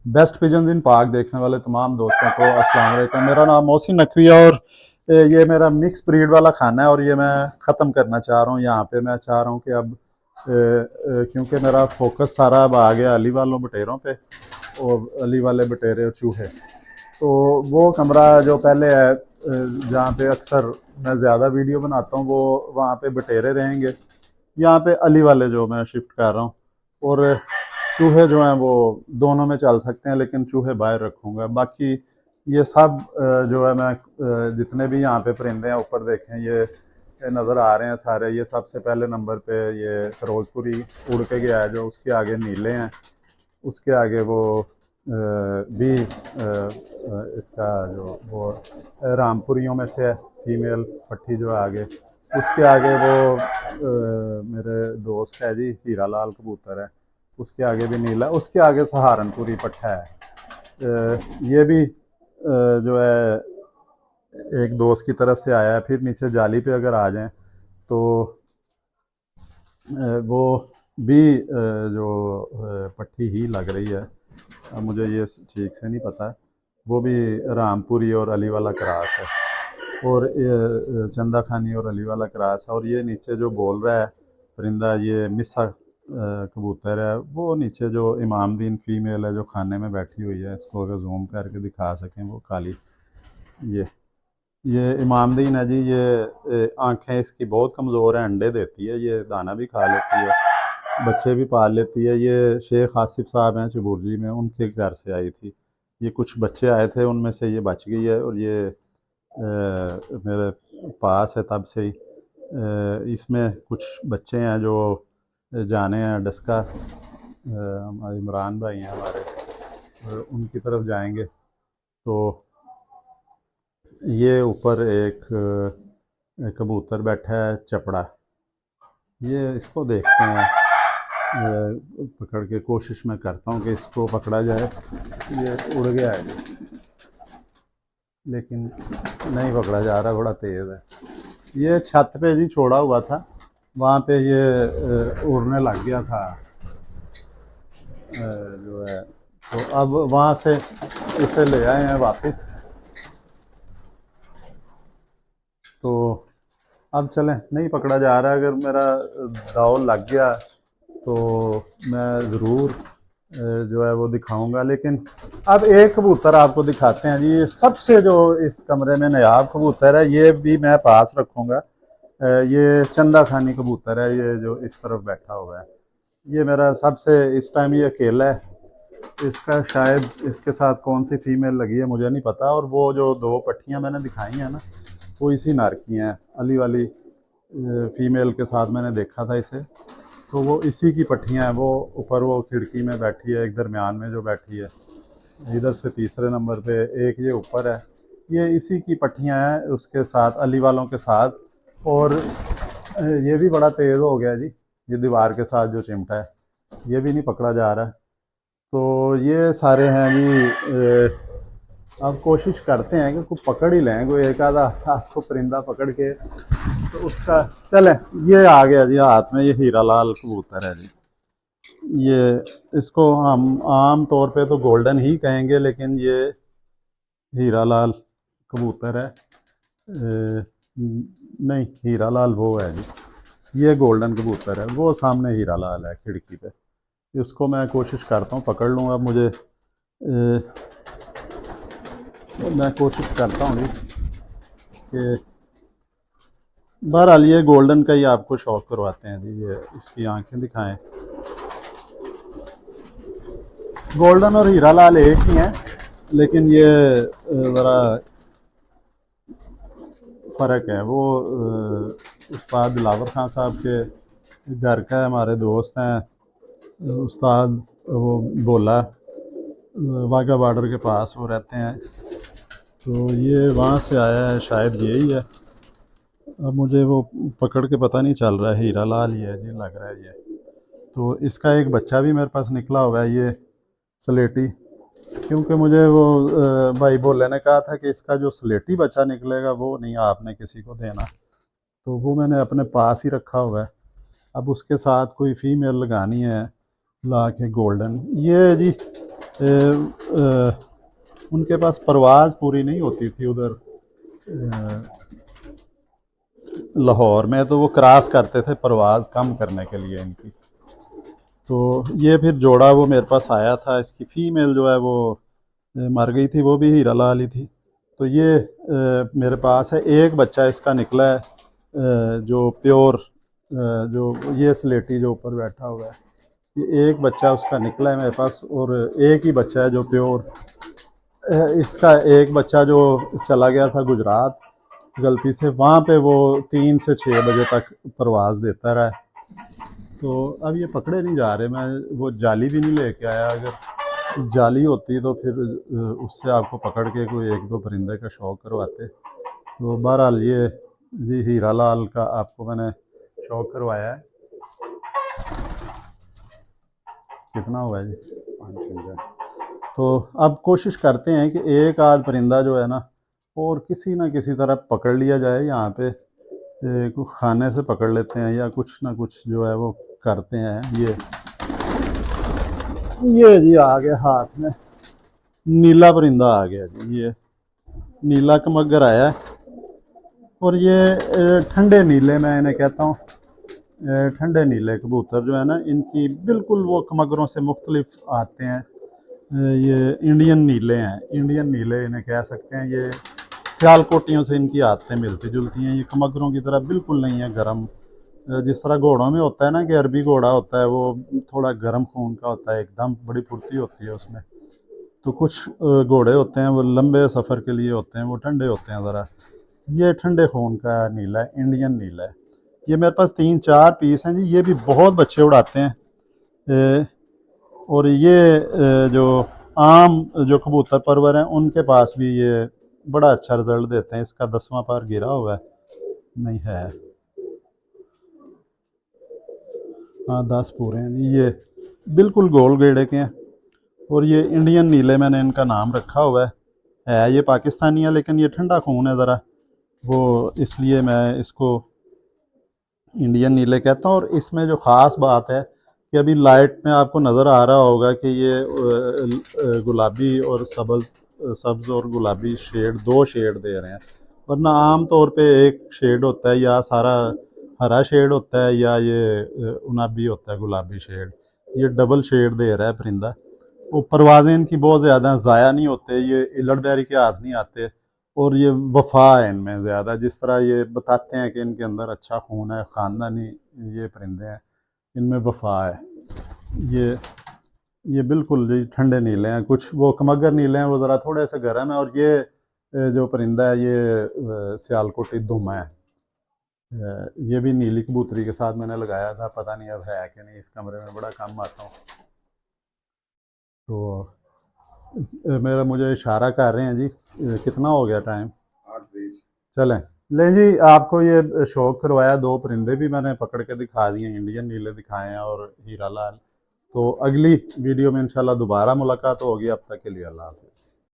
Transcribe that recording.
Best pigeons इन पाक देखने वाले तमाम दोस्तों को अस्सलाम वालेकुम। मेरा नाम मोहसिन नकवी है और ये मेरा मिक्स ब्रीड वाला खाना है और ये मैं ख़त्म करना चाह रहा हूँ। यहाँ पे मैं चाह रहा हूँ कि अब क्योंकि मेरा फोकस सारा अब आ गया अली वालों बटेरों पे और अली वाले बटेरे और चूहे। तो वो कमरा जो पहले है जहाँ पे अक्सर मैं ज़्यादा वीडियो बनाता हूँ वो वहाँ पे बटेरे रहेंगे। यहाँ पे अली वाले जो मैं शिफ्ट कर रहा हूँ और चूहे जो हैं वो दोनों में चल सकते हैं, लेकिन चूहे बाहर रखूँगा। बाकी ये सब जो है मैं जितने भी यहाँ पे परिंदे हैं ऊपर देखें ये नज़र आ रहे हैं सारे। ये सबसे पहले नंबर पे ये फिरोजपुरी उड़ के गया है, जो उसके आगे नीले हैं, उसके आगे वो भी इसका जो वो रामपुरियों में से है, फीमेल पट्टी जो है आगे। उसके आगे वो मेरे दोस्त है जी हीरा लाल कबूतर है, उसके आगे भी नीला, उसके आगे सहारनपुरी पट्टा है। ये भी जो है एक दोस्त की तरफ से आया है। फिर नीचे जाली पे अगर आ जाएं तो वो भी जो पट्टी ही लग रही है, मुझे ये ठीक से नहीं पता है, वो भी रामपुरी और अली वाला क्रास है और चंदा खानी और अली वाला क्रास है। और ये नीचे जो बोल रहा है परिंदा ये मिसा कबूतर है, वो नीचे जो इमामदीन फीमेल है जो खाने में बैठी हुई है, इसको अगर जूम करके दिखा सकें, वो काली ये ये इमामदीन है जी। ये आंखें इसकी बहुत कमज़ोर हैं, अंडे देती है, ये दाना भी खा लेती है, बच्चे भी पाल लेती है। ये शेख आसिफ साहब हैं चबुर्जी में, उनके घर से आई थी। ये कुछ बच्चे आए थे, उनमें से ये बच गई है और ये मेरे पास है तब से ही। इसमें कुछ बच्चे हैं जो जाने हैं डस्का, हमारे इमरान भाई हैं हमारे, उनकी तरफ जाएंगे। तो ये ऊपर एक कबूतर बैठा है चपड़ा, ये इसको देखते हैं, पकड़ के कोशिश मैं करता हूँ कि इसको पकड़ा जाए। ये उड़ गया है लेकिन नहीं पकड़ा जा रहा, बड़ा तेज़ है। ये छत पे जी छोड़ा हुआ था, वहाँ पे ये उड़ने लग गया था जो है। तो अब वहाँ से इसे ले आए हैं वापस। तो अब चलें, नहीं पकड़ा जा रहा है। अगर मेरा दाव लग गया तो मैं ज़रूर जो है वो दिखाऊंगा। लेकिन अब एक कबूतर आपको दिखाते हैं जी, ये सबसे जो इस कमरे में नायाब कबूतर है, ये भी मैं पास रखूंगा। ये चंदा खानी कबूतर है, ये जो इस तरफ बैठा हुआ है, ये मेरा सबसे, इस टाइम ये अकेला है। इसका शायद इसके साथ कौन सी फीमेल लगी है मुझे नहीं पता। और वो जो दो पट्टियां मैंने दिखाई हैं ना, वो इसी नर की हैं, अली वाली फीमेल के साथ मैंने देखा था इसे। तो वो इसी की पट्टियां हैं। वो ऊपर वो खिड़की में बैठी है, एक दरमियान में जो बैठी है, इधर से तीसरे नंबर पे एक ये ऊपर है, ये इसी की पट्टियां हैं उसके साथ, अली वालों के साथ। और ये भी बड़ा तेज़ हो गया जी, ये दीवार के साथ जो चिमटा है, ये भी नहीं पकड़ा जा रहा। तो ये सारे हैं जी। अब कोशिश करते हैं कि कोई पकड़ ही लें, कोई एक आधा आपको परिंदा पकड़ के तो उसका। चलें, ये आ गया जी हाथ में, ये हीरा लाल कबूतर है जी। ये इसको हम आम तौर पे तो गोल्डन ही कहेंगे, लेकिन ये हीरा लाल कबूतर है। नहीं, हीरा लाल वो है जी, ये गोल्डन कबूतर है, वो सामने हीरा लाल है खिड़की पे। इसको मैं कोशिश करता हूँ पकड़ लूँगा। मुझे मैं कोशिश करता हूँ कि बहरहाल ये गोल्डन का ही आपको शौक करवाते हैं जी। ये इसकी आंखें दिखाएं, गोल्डन और हीरा लाल एक ही हैं, लेकिन ये ज़रा फ़र्क है। वो उस्ताद दिलावर खान साहब के घर का है, हमारे दोस्त हैं उस्ताद, वो बोला वाघा बॉर्डर के पास वो रहते हैं, तो ये वहाँ से आया है, शायद यही है। अब मुझे वो पकड़ के पता नहीं चल रहा है, हीरा लाल ही है जी लग रहा है ये। तो इसका एक बच्चा भी मेरे पास निकला हुआ है, ये स्लेटी, क्योंकि मुझे वो भाई बोले ने कहा था कि इसका जो स्लेटी बच्चा निकलेगा वो नहीं आपने किसी को देना, तो वो मैंने अपने पास ही रखा हुआ है। अब उसके साथ कोई फीमेल लगानी है ला के गोल्डन। ये जी उनके पास परवाज़ पूरी नहीं होती थी उधर लाहौर में, तो वो क्रॉस करते थे परवाज़ कम करने के लिए इनकी। तो ये फिर जोड़ा वो मेरे पास आया था, इसकी फ़ीमेल जो है वो मर गई थी, वो भी हीरा लाल ही थी। तो ये मेरे पास है, एक बच्चा इसका निकला है जो प्योर, जो ये स्लेटी जो ऊपर बैठा हुआ है, ये एक बच्चा उसका निकला है मेरे पास, और एक ही बच्चा है जो प्योर। इसका एक बच्चा जो चला गया था गुजरात गलती से, वहाँ पे वो 3 से 6 बजे तक परवाज़ देता रहा है। तो अब ये पकड़े नहीं जा रहे, मैं वो जाली भी नहीं लेके आया। अगर जाली होती तो फिर उससे आपको पकड़ के कोई एक दो परिंदे का शौक करवाते। तो बहरहाल ये जी हीरा लाल का आपको मैंने शौक करवाया है। कितना हुआ है जी? 5 तो अब कोशिश करते हैं कि एक आध परिंदा जो है ना, और किसी ना किसी तरह पकड़ लिया जाए। यहाँ पे कुछ खाने से पकड़ लेते हैं या कुछ ना कुछ जो है वो करते हैं। ये जी आ गया हाथ में, नीला परिंदा आ गया जी, ये नीला कमगर आया है। और ये ठंडे नीले, मैं इन्हें कहता हूँ ठंडे नीले कबूतर जो है ना, इनकी बिल्कुल वो कमगरों से मुख्तलिफ आते हैं। ये इंडियन नीले हैं, इंडियन नीले इन्हें कह सकते हैं। ये सियालकोटियों से इनकी आदतें मिलती जुलती हैं। ये कमगरों की तरह बिल्कुल नहीं है गर्म। जिस तरह घोड़ों में होता है ना कि अरबी घोड़ा होता है वो थोड़ा गर्म खून का होता है, एकदम बड़ी फुर्ती होती है उसमें। तो कुछ घोड़े होते हैं वो लंबे सफ़र के लिए होते हैं, वो ठंडे होते हैं ज़रा। ये ठंडे खून का नीला है, इंडियन नीला है। ये मेरे पास 3-4 पीस हैं जी, ये भी बहुत बच्चे उड़ाते हैं। और ये जो आम जो कबूतर परवर हैं उनके पास भी ये बड़ा अच्छा रिजल्ट देते हैं। इसका 10वां पार गिरा हुआ है, नहीं है, हाँ 10 पूरे हैं जी। ये बिल्कुल गोल गेड़े के हैं। और ये इंडियन नीले मैंने इनका नाम रखा हुआ है। ये पाकिस्तानी है लेकिन ये ठंडा खून है ज़रा, वो इसलिए मैं इसको इंडियन नीले कहता हूँ। और इसमें जो ख़ास बात है कि अभी लाइट में आपको नज़र आ रहा होगा कि ये गुलाबी और सब्ज़ और गुलाबी शेड, 2 शेड दे रहे हैं। वरना आम तौर पे एक शेड होता है, या सारा हरा शेड होता है, या ये उनाबी होता है गुलाबी शेड। ये डबल शेड दे रहा है परिंदा। वो परवाज़ें इनकी बहुत ज़्यादा ज़ाया नहीं होते, ये इलड़ बैरी के हाथ नहीं आते। और ये वफा है इनमें ज़्यादा, जिस तरह ये बताते हैं कि इनके अंदर अच्छा खून है, ख़ानदानी ये परिंदे हैं, इनमें वफा है। ये ये बिल्कुल जी ठंडे नीले हैं। कुछ वो कमगर नीले हैं, वो ज़रा थोड़े से गर्म है। और ये जो परिंदा है ये सियालकोटी दुम है। ये भी नीली कबूतरी के साथ मैंने लगाया था, पता नहीं अब है कि नहीं, इस कमरे में बड़ा कम आता हूँ। तो मेरा मुझे इशारा कर रहे हैं जी, कितना हो गया टाइम? 8:20। चलें, लें जी, आपको ये शौक करवाया, 2 परिंदे भी मैंने पकड़ के दिखा दिए, इंडियन नीले दिखाए हैं और हीरा लाल। तो अगली वीडियो में इंशाल्लाह दोबारा मुलाकात होगी। अब तक के लिए अल्लाह हाफ़िज़।